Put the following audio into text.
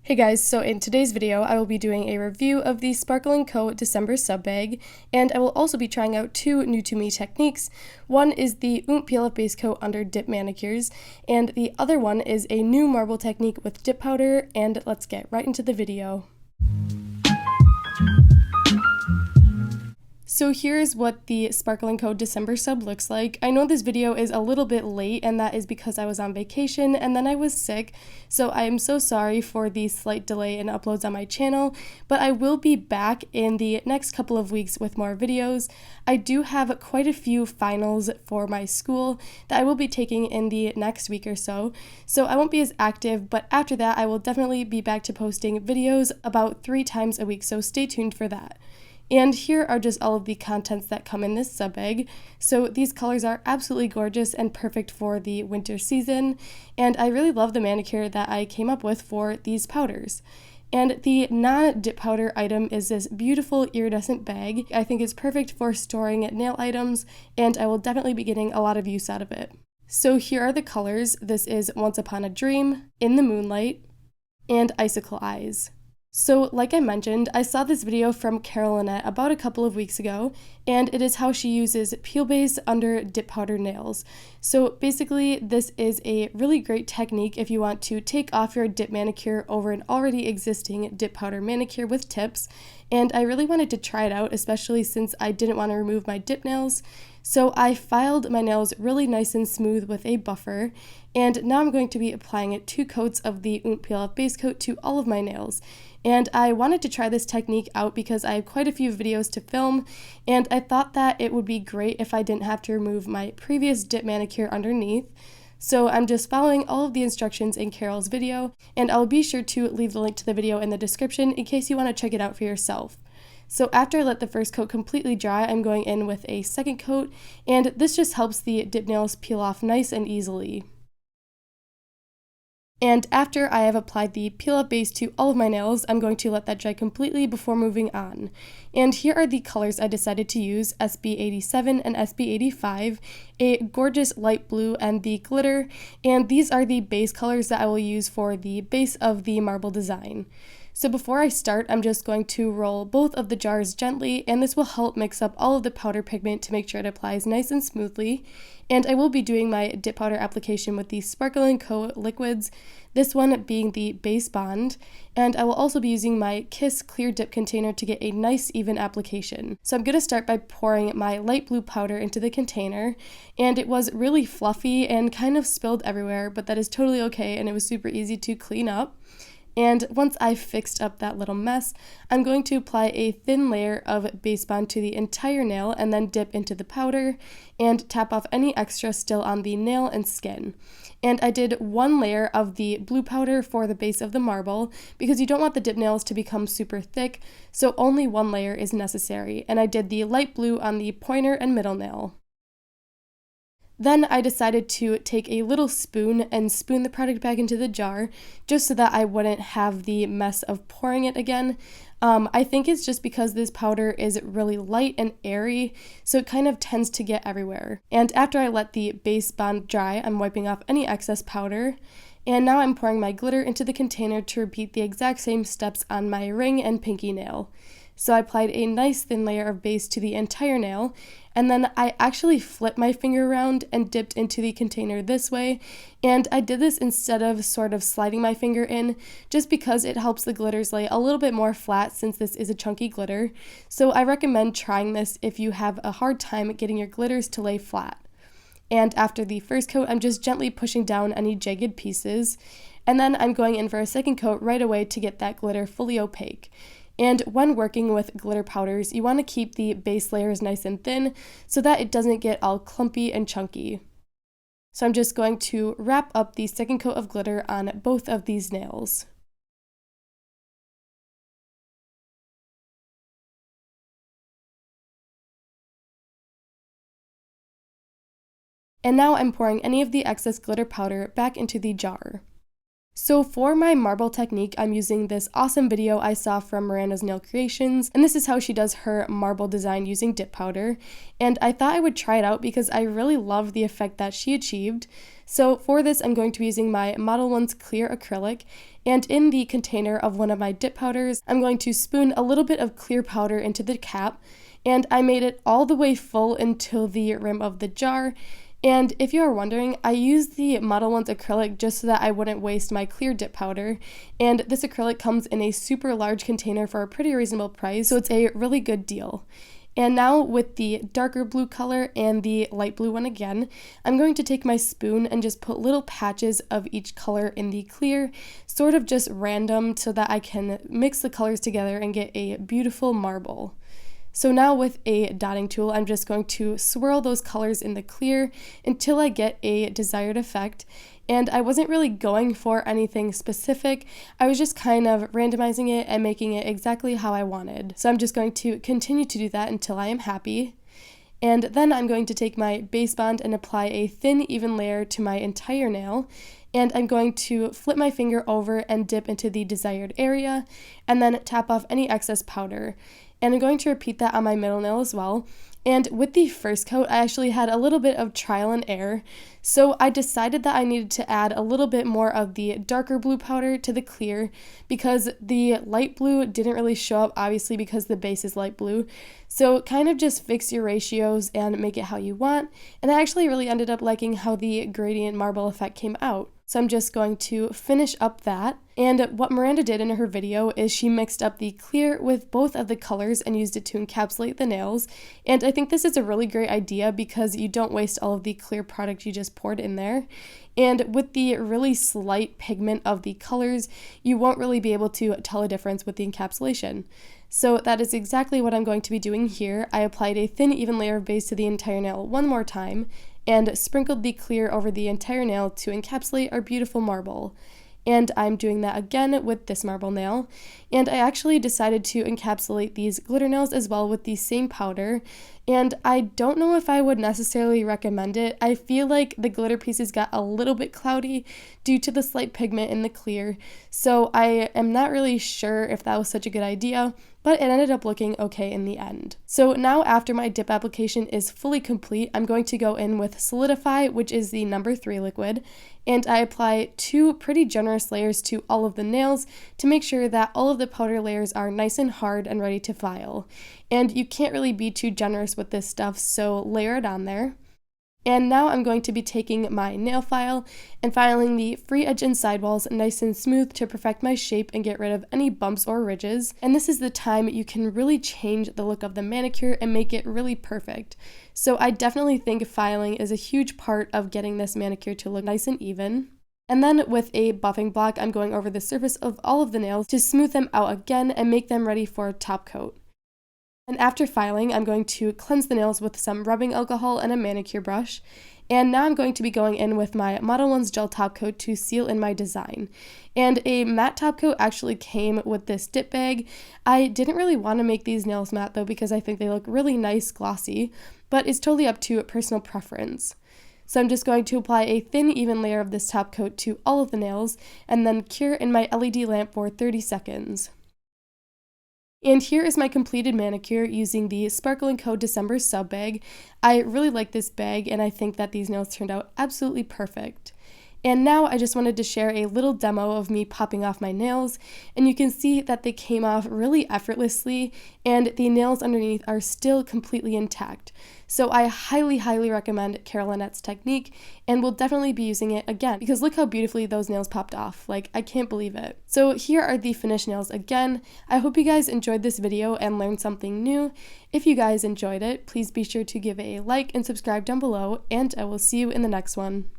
Hey guys, so in today's video, I will be doing a review of the Sparkle & Co. December sub bag, and I will also be trying out two new to me techniques. One is the Peel Off Base Coat under dip manicures, and the other one is a new marble technique with dip powder, and let's get right into the video. So here's what the Sparkle & Co. December sub looks like. I know this video is a little bit late, and that is because I was on vacation and then I was sick, so I am so sorry for the slight delay in uploads on my channel, but I will be back in the next couple of weeks with more videos. I do have quite a few finals for my school that I will be taking in the next week or so I won't be as active, but after that I will definitely be back to posting videos about 3 times a week, so stay tuned for that. And here are just all of the contents that come in this sub bag. So these colors are absolutely gorgeous and perfect for the winter season, and I really love the manicure that I came up with for these powders. And the non-dip powder item is this beautiful iridescent bag. I think it's perfect for storing nail items, and I will definitely be getting a lot of use out of it. So here are the colors. This is Once Upon a Dream, In the Moonlight, and Icicle Eyes. So like I mentioned, I saw this video from Carolinette about a couple of weeks ago, and it is how she uses peel base under dip powder nails. So basically this is a really great technique if you want to take off your dip manicure over an already existing dip powder manicure with tips, and I really wanted to try it out, especially since I didn't want to remove my dip nails. So I filed my nails really nice and smooth with a buffer, and now I'm going to be applying 2 coats of the Peel Off Base Coat to all of my nails. And I wanted to try this technique out because I have quite a few videos to film, and I thought that it would be great if I didn't have to remove my previous dip manicure underneath. So I'm just following all of the instructions in Carol's video, and I'll be sure to leave the link to the video in the description in case you want to check it out for yourself. So after I let the first coat completely dry, I'm going in with a second coat, and this just helps the dip nails peel off nice and easily. And after I have applied the peel off base to all of my nails, I'm going to let that dry completely before moving on. And here are the colors I decided to use, SB87 and SB85, a gorgeous light blue and the glitter, and these are the base colors that I will use for the base of the marble design. So before I start, I'm just going to roll both of the jars gently, and this will help mix up all of the powder pigment to make sure it applies nice and smoothly. And I will be doing my dip powder application with the Sparkle & Co. liquids, this one being the base bond, and I will also be using my Kiss clear dip container to get a nice even application. So I'm going to start by pouring my light blue powder into the container, and it was really fluffy and kind of spilled everywhere, but that is totally okay, and it was super easy to clean up. And once I've fixed up that little mess, I'm going to apply a thin layer of base bond to the entire nail and then dip into the powder and tap off any extra still on the nail and skin. And I did 1 layer of the blue powder for the base of the marble because you don't want the dip nails to become super thick, so only 1 layer is necessary. And I did the light blue on the pointer and middle nail. Then I decided to take a little spoon and spoon the product back into the jar, just so that I wouldn't have the mess of pouring it again. I think it's just because this powder is really light and airy, so it kind of tends to get everywhere. And after I let the base bond dry, I'm wiping off any excess powder. And now I'm pouring my glitter into the container to repeat the exact same steps on my ring and pinky nail. So I applied a nice thin layer of base to the entire nail, and then I actually flipped my finger around and dipped into the container this way, and I did this instead of sort of sliding my finger in, just because it helps the glitters lay a little bit more flat since this is a chunky glitter. So I recommend trying this if you have a hard time getting your glitters to lay flat. And after the first coat, I'm just gently pushing down any jagged pieces, and then I'm going in for a second coat right away to get that glitter fully opaque. And when working with glitter powders, you want to keep the base layers nice and thin so that it doesn't get all clumpy and chunky. So I'm just going to wrap up the second coat of glitter on both of these nails. And now I'm pouring any of the excess glitter powder back into the jar. So for my marble technique, I'm using this awesome video I saw from Miranda's Nail Creations, and this is how she does her marble design using dip powder, and I thought I would try it out because I really love the effect that she achieved. So for this, I'm going to be using my Model 1's clear acrylic, and in the container of one of my dip powders, I'm going to spoon a little bit of clear powder into the cap, and I made it all the way full until the rim of the jar. And if you are wondering, I used the Model 1's acrylic just so that I wouldn't waste my clear dip powder, and this acrylic comes in a super large container for a pretty reasonable price, so it's a really good deal. And now with the darker blue color and the light blue one again, I'm going to take my spoon and just put little patches of each color in the clear, sort of just random, so that I can mix the colors together and get a beautiful marble. So now with a dotting tool, I'm just going to swirl those colors in the clear until I get a desired effect. And I wasn't really going for anything specific. I was just kind of randomizing it and making it exactly how I wanted. So I'm just going to continue to do that until I am happy. And then I'm going to take my base bond and apply a thin, even layer to my entire nail. And I'm going to flip my finger over and dip into the desired area, and then tap off any excess powder. And I'm going to repeat that on my middle nail as well. And with the first coat, I actually had a little bit of trial and error, so I decided that I needed to add a little bit more of the darker blue powder to the clear, because the light blue didn't really show up, obviously, because the base is light blue. So kind of just fix your ratios and make it how you want, and I actually really ended up liking how the gradient marble effect came out. So I'm just going to finish up that. And what Miranda did in her video is she mixed up the clear with both of the colors and used it to encapsulate the nails. And I think this is a really great idea because you don't waste all of the clear product you just poured in there. And with the really slight pigment of the colors, you won't really be able to tell a difference with the encapsulation. So that is exactly what I'm going to be doing here. I applied a thin, even layer of base to the entire nail one more time, and sprinkled the clear over the entire nail to encapsulate our beautiful marble. And I'm doing that again with this marble nail. And I actually decided to encapsulate these glitter nails as well with the same powder. And I don't know if I would necessarily recommend it. I feel like the glitter pieces got a little bit cloudy due to the slight pigment in the clear. So I am not really sure if that was such a good idea, but it ended up looking okay in the end. So now after my dip application is fully complete, I'm going to go in with Solidify, which is the number 3 liquid, and I apply 2 pretty generous layers to all of the nails to make sure that all of the powder layers are nice and hard and ready to file. And you can't really be too generous with this stuff, so layer it on there. And now I'm going to be taking my nail file and filing the free edge and sidewalls nice and smooth to perfect my shape and get rid of any bumps or ridges. And this is the time you can really change the look of the manicure and make it really perfect. So I definitely think filing is a huge part of getting this manicure to look nice and even. And then with a buffing block, I'm going over the surface of all of the nails to smooth them out again and make them ready for a top coat. And after filing, I'm going to cleanse the nails with some rubbing alcohol and a manicure brush. And now I'm going to be going in with my Model 1's gel top coat to seal in my design. And a matte top coat actually came with this dip bag. I didn't really want to make these nails matte though because I think they look really nice glossy, but it's totally up to personal preference. So I'm just going to apply a thin, even layer of this top coat to all of the nails and then cure in my LED lamp for 30 seconds. And here is my completed manicure using the Sparkle & Co. December sub bag. I really like this bag and I think that these nails turned out absolutely perfect. And now I just wanted to share a little demo of me popping off my nails, and you can see that they came off really effortlessly and the nails underneath are still completely intact. So I highly recommend Carol Annette's technique and will definitely be using it again because look how beautifully those nails popped off. Like, I can't believe it. So here are the finished nails again. I hope you guys enjoyed this video and learned something new. If you guys enjoyed it, please be sure to give it a like and subscribe down below, and I will see you in the next one.